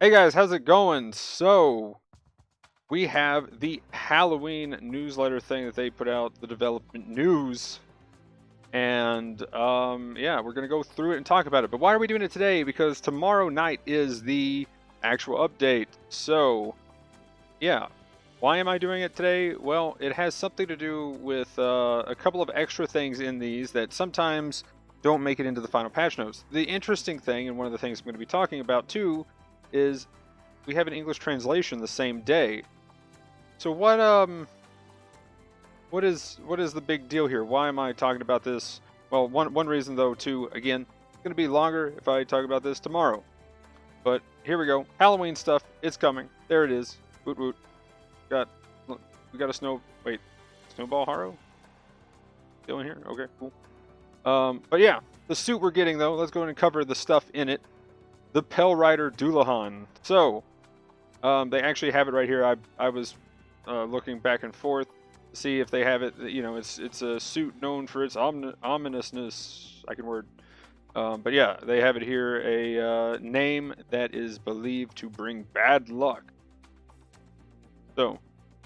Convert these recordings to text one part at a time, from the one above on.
Hey guys, how's it going? So, we have the Halloween newsletter thing that they put out, the development news. And yeah, we're gonna go through it and talk about it. But why are we doing it today? Because tomorrow night is the actual update. So, yeah, why am I doing it today? Well, it has something to do with a couple of extra things in these that sometimes don't make it into the final patch notes. The interesting thing, and one of the things I'm going to be talking about too, is we have an English translation the same day. So what is the big deal here? Why am I talking about this? Well, one reason though too, again, it's gonna be longer if I talk about this tomorrow. But here we go. Halloween stuff, it's coming. There it is. Woot woot. Got look, we got a snowball Haro? Still in here? Okay, cool. But yeah, the suit we're getting though, let's go ahead and cover the stuff in it. The Pell Rider Doulahan. So they actually have it right here. I was looking back and forth to see if they have it. You know, it's a suit known for its ominousness. I can word. But yeah, they have it here. A name that is believed to bring bad luck. So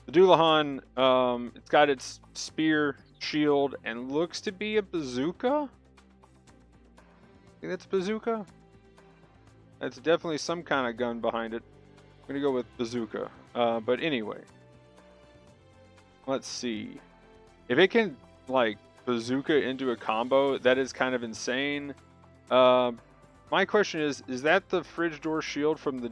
the Doulahan, it's got its spear, shield, and looks to be a bazooka. I think that's a bazooka. That's definitely some kind of gun behind it. I'm gonna go with bazooka. But anyway, let's see. If it can like bazooka into a combo, that is kind of insane. My question is that the fridge door shield from the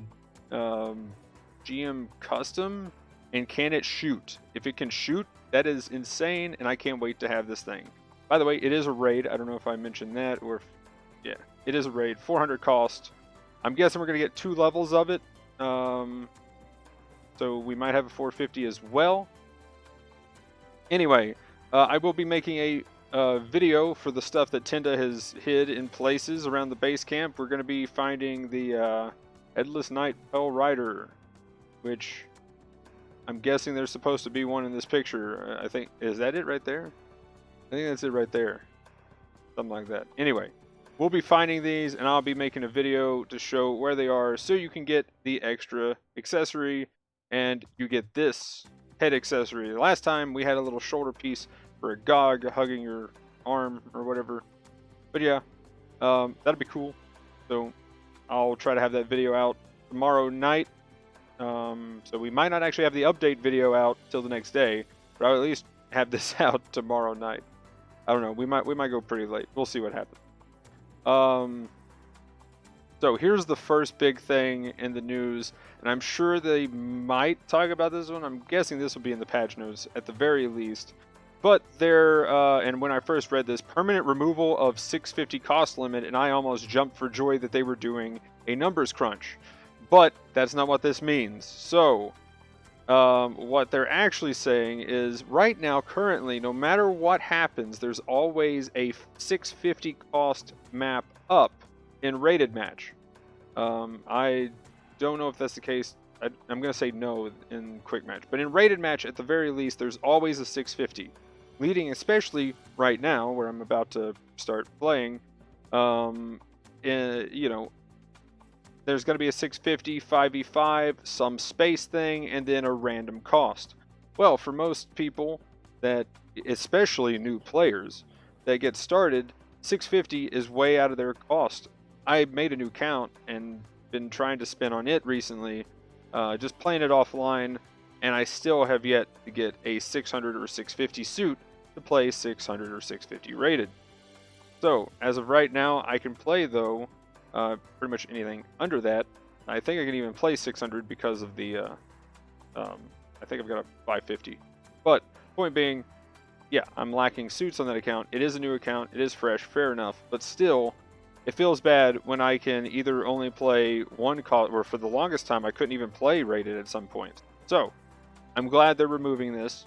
GM custom? And can it shoot? If it can shoot, that is insane, and I can't wait to have this thing. By the way, it is a raid. I don't know if I mentioned that, or if, yeah, it is a raid. 400 cost. I'm guessing we're gonna get 2 levels of it. So we might have a 450 as well. Anyway, I will be making a video for the stuff that Tenda has hid in places around the base camp. We're going to be finding the Headless Knight Pell Rider, which I'm guessing there's supposed to be one in this picture. I think, is that it right there? I think that's it right there. Something like that. Anyway, we'll be finding these, and I'll be making a video to show where they are so you can get the extra accessory, and you get this head accessory. Last time we had a little shoulder piece for a GOG hugging your arm or whatever. But yeah, that'd be cool. So I'll try to have that video out tomorrow night. So we might not actually have the update video out till the next day, but I'll at least have this out tomorrow night. I don't know. We might go pretty late. We'll see what happens. So here's the first big thing in the news, and I'm sure they might talk about this one. I'm guessing this will be in the patch notes at the very least. But there, and when I first read this, permanent removal of 650 cost limit, and I almost jumped for joy that they were doing a numbers crunch. But that's not what this means. So, what they're actually saying is right now, currently, no matter what happens, there's always a 650 cost map up in rated match. I don't know if that's the case. I'm going to say no in quick match. But in rated match, at the very least, there's always a 650. Leading, especially right now, where I'm about to start playing, you know, there's going to be a 650, 5v5, some space thing, and then a random cost. Well, for most people, that especially new players, that get started, 650 is way out of their cost. I made a new count and been trying to spin on it recently, just playing it offline, and I still have yet to get a 600 or 650 suit to play 600 or 650 rated. So, as of right now, I can play, though, pretty much anything under that. I think I can even play 600 because of the, I think I've got a 550. But, point being, yeah, I'm lacking suits on that account. It is a new account, it is fresh, fair enough, but still, it feels bad when I can either only play one cost, or for the longest time I couldn't even play rated at some point. So, I'm glad they're removing this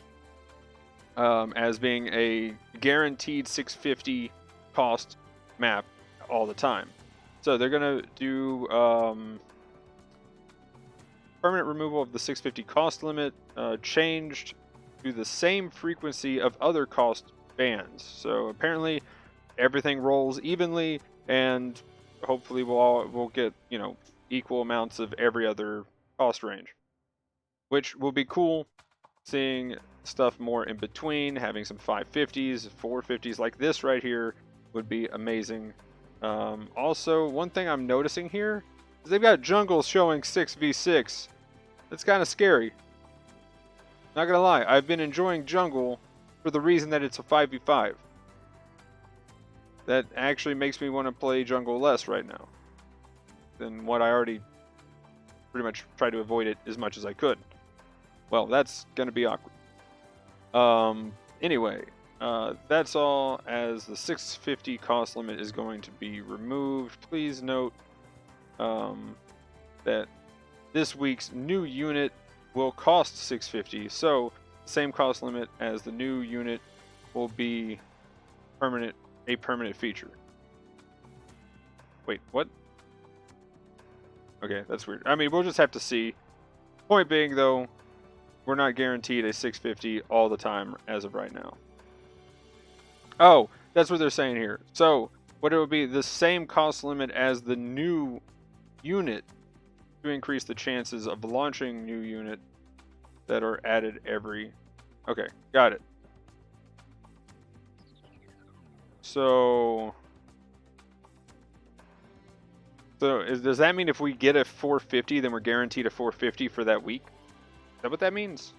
as being a guaranteed 650 cost map all the time. So they're going to do permanent removal of the 650 cost limit, changed to the same frequency of other cost bands. So apparently everything rolls evenly, and hopefully we'll get, you know, equal amounts of every other cost range, which will be cool. Seeing stuff more in between, having some 550s, 450s like this right here would be amazing. Also, one thing I'm noticing here is they've got jungle showing 6v6. That's kind of scary. Not gonna lie, I've been enjoying jungle for the reason that it's a 5v5. That actually makes me want to play jungle less right now than what I already pretty much tried to avoid it as much as I could. Well, that's gonna be awkward. Anyway, that's all, as the 650 cost limit is going to be removed. Please note that this week's new unit will cost 650, so same cost limit as the new unit will be a permanent feature. Wait, what? Okay, that's weird. I mean, we'll just have to see. Point being, though, we're not guaranteed a 650 all the time as of right now. Oh, that's what they're saying here. So, what it would be, the same cost limit as the new unit to increase the chances of launching new unit that are added every... Okay, got it. So does that mean if we get a 450, then we're guaranteed a 450 for that week? Is that what that means?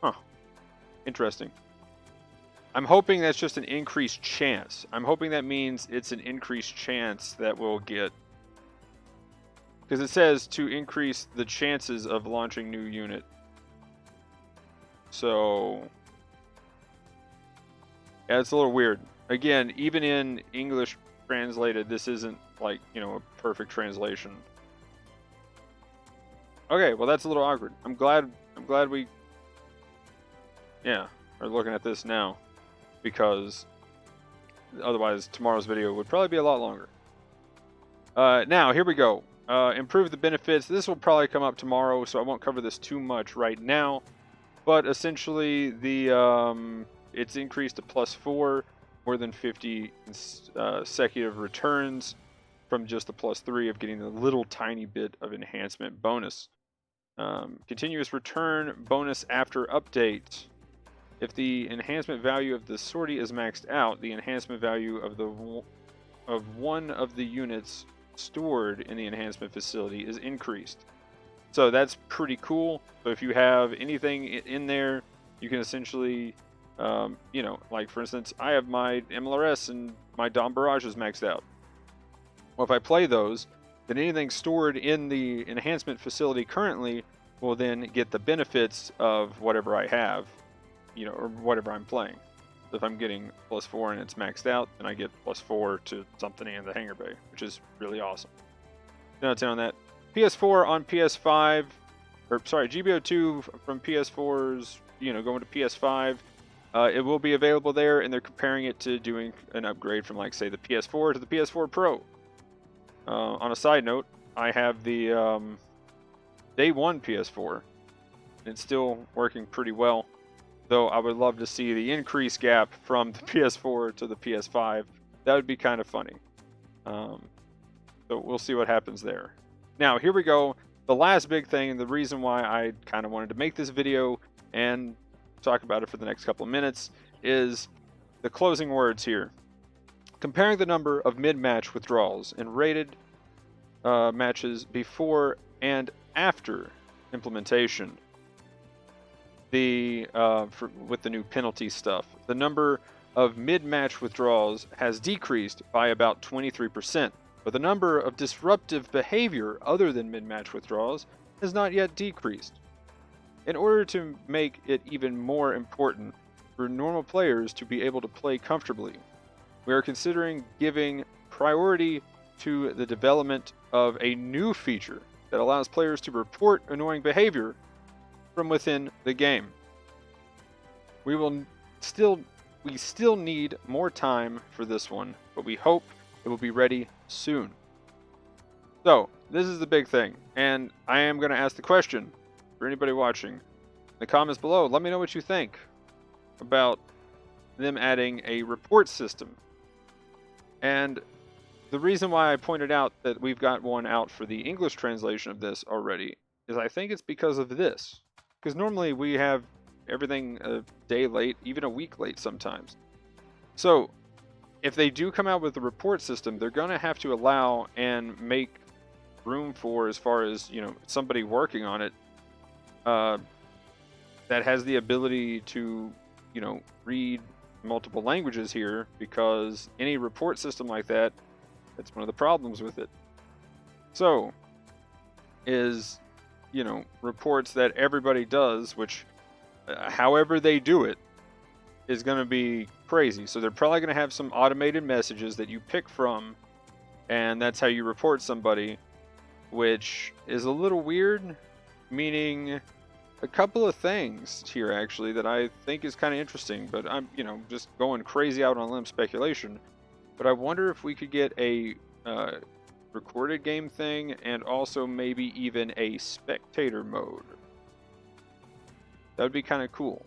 Huh. Interesting. I'm hoping that's just an increased chance. I'm hoping that means it's an increased chance that we'll get... Because it says to increase the chances of launching new unit. So... yeah, it's a little weird. Again, even in English translated, this isn't like, you know, a perfect translation. Okay, well that's a little awkward. I'm glad we are looking at this now, because otherwise tomorrow's video would probably be a lot longer. Now, here we go. Improve the benefits. This will probably come up tomorrow, so I won't cover this too much right now. But essentially, it's increased to +4, more than 50 consecutive returns from just the +3 of getting the little tiny bit of enhancement bonus. Continuous return bonus after update. If the enhancement value of the sortie is maxed out, the enhancement value of one of the units stored in the enhancement facility is increased. So that's pretty cool. So if you have anything in there, you can essentially, you know, like for instance, I have my MLRS and my Dom Barrage is maxed out. Well, if I play those, then anything stored in the enhancement facility currently will then get the benefits of whatever I have, you know, or whatever I'm playing. So if I'm getting +4 and it's maxed out, then I get +4 to something in the hangar bay, which is really awesome. Notes on that. PS4 on PS5, or sorry, GBO2 from PS4's, you know, going to PS5. It will be available there, and they're comparing it to doing an upgrade from, like, say, the PS4 to the PS4 Pro. On a side note, I have the Day 1 PS4, and it's still working pretty well, though I would love to see the increase gap from the PS4 to the PS5. That would be kind of funny. So we'll see what happens there. Now, here we go. The last big thing, and the reason why I kind of wanted to make this video and talk about it for the next couple of minutes, is the closing words here. Comparing the number of mid-match withdrawals and rated matches before and after implementation, with the new penalty stuff, the number of mid-match withdrawals has decreased by about 23%, but the number of disruptive behavior other than mid-match withdrawals has not yet decreased. In order to make it even more important for normal players to be able to play comfortably, we are considering giving priority to the development of a new feature that allows players to report annoying behavior from within the game. We still need more time for this one, but we hope it will be ready soon. So, this is the big thing, and I am going to ask the question for anybody watching. In the comments below, let me know what you think about them adding a report system. And the reason why I pointed out that we've got one out for the English translation of this already is I think it's because of this. Because normally we have everything a day late, even a week late sometimes. So if they do come out with the report system, they're going to have to allow and make room for, as far as, you know, somebody working on it that has the ability to, you know, read multiple languages here, because any report system like that, that's one of the problems with it. So, is, you know, reports that everybody does, which, however they do it, is going to be crazy. So they're probably going to have some automated messages that you pick from, and that's how you report somebody, which is a little weird, meaning a couple of things here actually that I think is kind of interesting, but I'm, you know, just going crazy out on limb speculation. But I wonder if we could get a recorded game thing, and also maybe even a spectator mode. That would be kind of cool.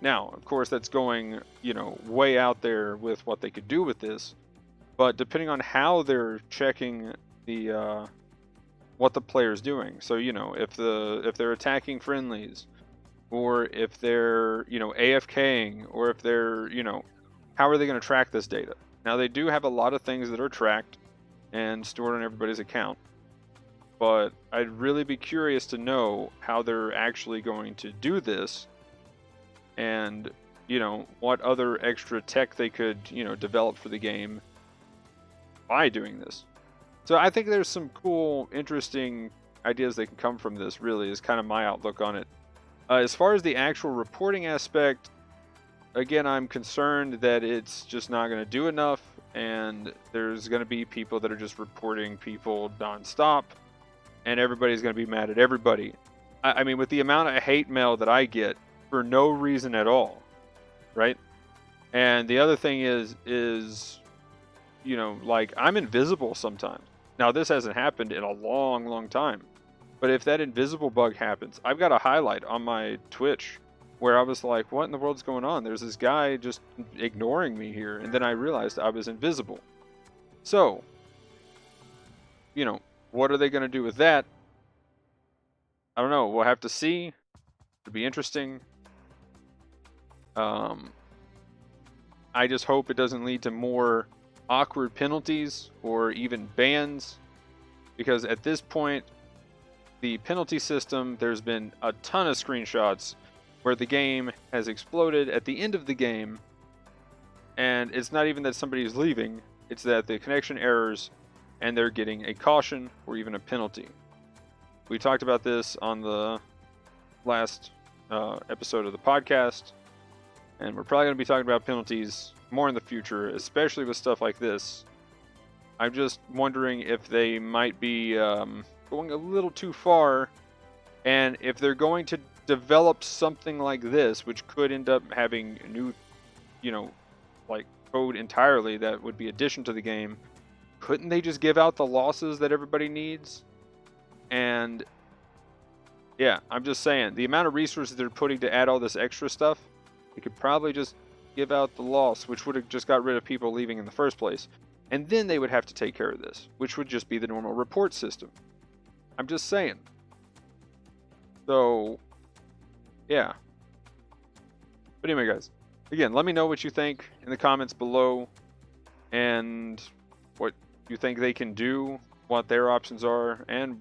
Now, of course, that's going, you know, way out there with what they could do with this. But depending on how they're checking the what the player's doing. So, you know, if they're attacking friendlies, or if they're, you know, AFKing, or if they're, you know, how are they going to track this data? Now, they do have a lot of things that are tracked and stored on everybody's account, but I'd really be curious to know how they're actually going to do this, and, you know, what other extra tech they could, you know, develop for the game by doing this. So I think there's some cool, interesting ideas that can come from this, really, is kind of my outlook on it. As far as the actual reporting aspect, again, I'm concerned that it's just not going to do enough, and there's going to be people that are just reporting people nonstop, and everybody's going to be mad at everybody. I mean, with the amount of hate mail that I get for no reason at all, right? And the other thing is, you know, like, I'm invisible sometimes. Now, this hasn't happened in a long, long time, but if that invisible bug happens, I've got a highlight on my Twitch where I was like, what in the world's going on? There's this guy just ignoring me here. And then I realized I was invisible. So, you know, what are they going to do with that? I don't know. We'll have to see. It'll be interesting. I just hope it doesn't lead to more awkward penalties or even bans, because at this point, the penalty system, there's been a ton of screenshots where the game has exploded at the end of the game, and it's not even that somebody's leaving, it's that the connection errors and they're getting a caution or even a penalty. We talked about this on the last episode of the podcast, and we're probably going to be talking about penalties more in the future, especially with stuff like this. I'm just wondering if they might be going a little too far, and if they're going to develop something like this, which could end up having new, you know, like code entirely that would be addition to the game, couldn't they just give out the losses that everybody needs? And yeah, I'm just saying, the amount of resources they're putting to add all this extra stuff, they could probably just give out the loss, which would have just got rid of people leaving in the first place. And then they would have to take care of this, which would just be the normal report system. I'm just saying. So, yeah. But anyway, guys, again, let me know what you think in the comments below, and what you think they can do, what their options are, and,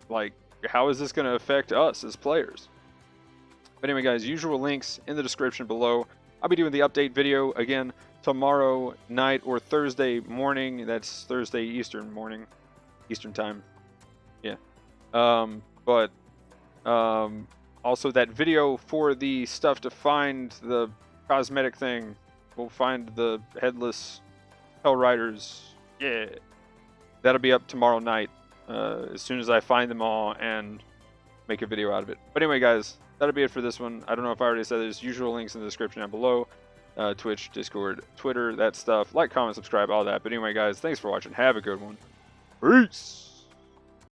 like, how is this going to affect us as players. But anyway, guys, usual links in the description below. I'll be doing the update video again tomorrow night or Thursday morning. That's Thursday Eastern morning, Eastern time. Yeah. Also that video for the stuff to find the cosmetic thing. We'll find the headless Hell Riders. Yeah. That'll be up tomorrow night, as soon as I find them all and make a video out of it. But anyway, guys, that'll be it for this one. I don't know if I already said this. Usual links in the description down below. Twitch, Discord, Twitter, that stuff. Like, comment, subscribe, all that. But anyway, guys, thanks for watching. Have a good one. Peace!